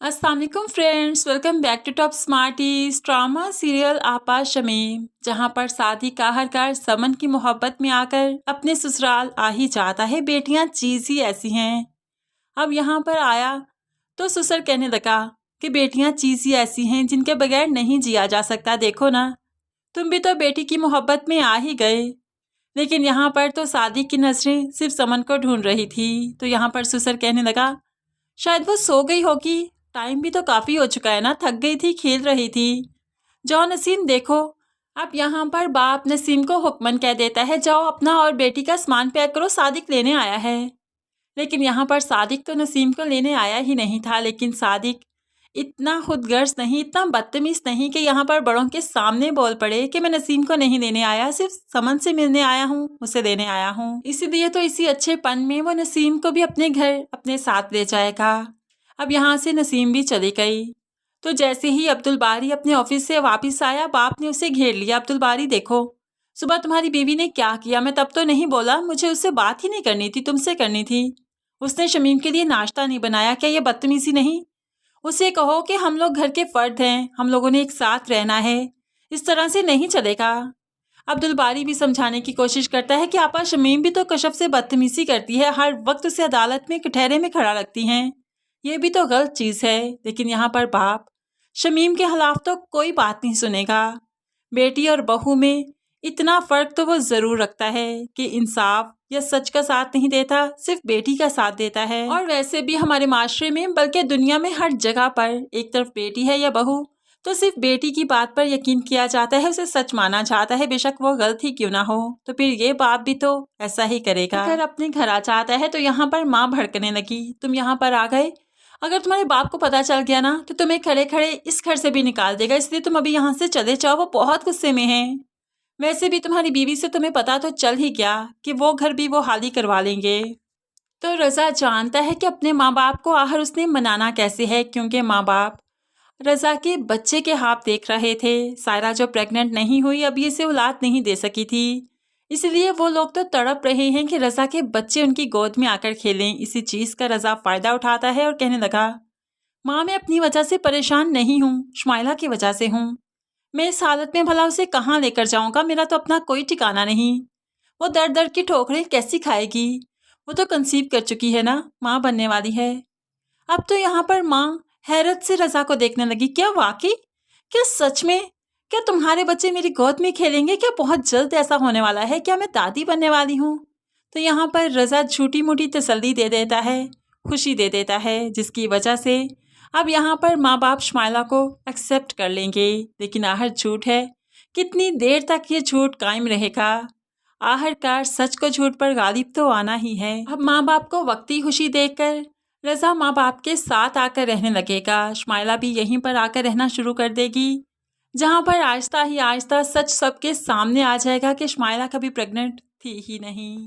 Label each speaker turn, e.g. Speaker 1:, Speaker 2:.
Speaker 1: अस्सलाम वालेकुम friends, welcome back to Top Smarties. Drama serial Aapa Shamim, जहां पर सादी का आखिरकार समन की मोहब्बत में आकर अपने ससुराल आ ही जाता है। बेटियां चीज ही ऐसी हैं। अब यहाँ पर आया तो ससुर कहने लगा कि बेटियां चीज ही ऐसी हैं जिनके बगैर नहीं जिया जा सकता। देखो ना, तुम भी तो बेटी की मोहब्बत में आ ही गए। लेकिन यहाँ पर तो सादी की नजरें सिर्फ समन को ढूंढ रही थी। तो यहाँ पर ससुर कहने लगा शायद वो सो गई होगी, टाइम भी तो काफी हो चुका है ना, थक गई थी, खेल रही थी। जाओ नसीम देखो। अब यहाँ पर बाप नसीम को हुक्मन कह देता है, जाओ अपना और बेटी का सामान पैक करो, सादिक लेने आया है। लेकिन यहाँ पर सादिक तो नसीम को लेने आया ही नहीं था। लेकिन सादिक इतना खुदगर्ज नहीं, इतना बदतमीज नहीं कि यहाँ पर बड़ों के सामने बोल पड़े कि मैं नसीम को नहीं लेने आया, सिर्फ समन से मिलने आया हूँ, उसे लेने आया हूँ। इसीलिए तो इसी अच्छे पन में वो नसीम को भी अपने घर अपने साथ ले जाएगा। अब यहाँ से नसीम भी चली गई। तो जैसे ही अब्दुल बारी अपने ऑफिस से वापस आया, बाप ने उसे घेर लिया। अब्दुल बारी देखो, सुबह तुम्हारी बीवी ने क्या किया, मैं तब तो नहीं बोला, मुझे उससे बात ही नहीं करनी थी, तुमसे करनी थी। उसने शमीम के लिए नाश्ता नहीं बनाया, क्या ये बदतमीजी नहीं? उसे कहो कि हम लोग घर के फर्द हैं, हम लोगों ने एक साथ रहना है, इस तरह से नहीं चलेगा। अब्दुल बारी भी समझाने की कोशिश करता है कि आपा शमीम भी तो कशफ से बदतमीजी करती है, हर वक्त उसे अदालत में कटहरे में खड़ा रखती हैं, ये भी तो गलत चीज़ है। लेकिन यहाँ पर बाप शमीम के खिलाफ तो कोई बात नहीं सुनेगा। बेटी और बहू में इतना फर्क तो वो ज़रूर रखता है कि इंसाफ या सच का साथ नहीं देता, सिर्फ बेटी का साथ देता है। और वैसे भी हमारे माशरे में, बल्कि दुनिया में हर जगह पर एक तरफ बेटी है या बहू तो सिर्फ बेटी की बात पर यकीन किया जाता है, उसे सच माना जाता है, बेशक वो गलत ही क्यों ना हो। तो फिर ये बाप भी तो ऐसा ही करेगा। अगर अपने घर आ जाता है तो यहाँ पर माँ भड़कने लगी, तुम यहाँ पर आ गए, अगर तुम्हारे बाप को पता चल गया ना तो तुम्हें खड़े खड़े इस घर से भी निकाल देगा, इसलिए तुम अभी यहाँ से चले जाओ, वो बहुत गुस्से में है। वैसे भी तुम्हारी बीवी से तुम्हें पता तो चल ही गया कि वो घर भी वो खाली करवा लेंगे। तो रज़ा जानता है कि अपने माँ बाप को आखिर उसने मनाना कैसे है, क्योंकि माँ बाप रज़ा के बच्चे के हाथ देख रहे थे। सायरा जो प्रेग्नेंट नहीं हुई, अभी इसे औलाद नहीं दे सकी थी, इसलिए वो लोग तो तड़प रहे हैं कि रज़ा के बच्चे उनकी गोद में आकर खेलें। इसी चीज़ का रज़ा फ़ायदा उठाता है और कहने लगा, माँ मैं अपनी वजह से परेशान नहीं हूँ, शुमाइला की वजह से हूँ। मैं इस हालत में भला उसे कहाँ लेकर जाऊँगा, मेरा तो अपना कोई ठिकाना नहीं। वो दर दर की ठोकरें कैसी खाएगी, वो तो कंसीव कर चुकी है ना, माँ बनने वाली है। अब तो यहाँ पर माँ हैरत से रज़ा को देखने लगी, क्या वाकई, क्या सच में, क्या तुम्हारे बच्चे मेरी गोद में खेलेंगे, क्या बहुत जल्द ऐसा होने वाला है, क्या मैं दादी बनने वाली हूँ? तो यहाँ पर रज़ा झूठी मूठी तसल्ली दे देता है, खुशी दे देता है, जिसकी वजह से अब यहाँ पर माँ बाप शुमाइला को एक्सेप्ट कर लेंगे। लेकिन आखिर झूठ है, कितनी देर तक ये झूठ कायम रहेगा? आखिरकार सच को झूठ पर गालिब तो आना ही है। अब माँ बाप को वक्ती खुशी देखकर रज़ा माँ बाप के साथ आकर रहने लगेगा। शुमाइला भी यहीं पर आकर रहना शुरू कर देगी, जहाँ पर आहिस्ता ही आहिस्ता सच सबके सामने आ जाएगा कि शुमाइला कभी प्रेग्नेंट थी ही नहीं।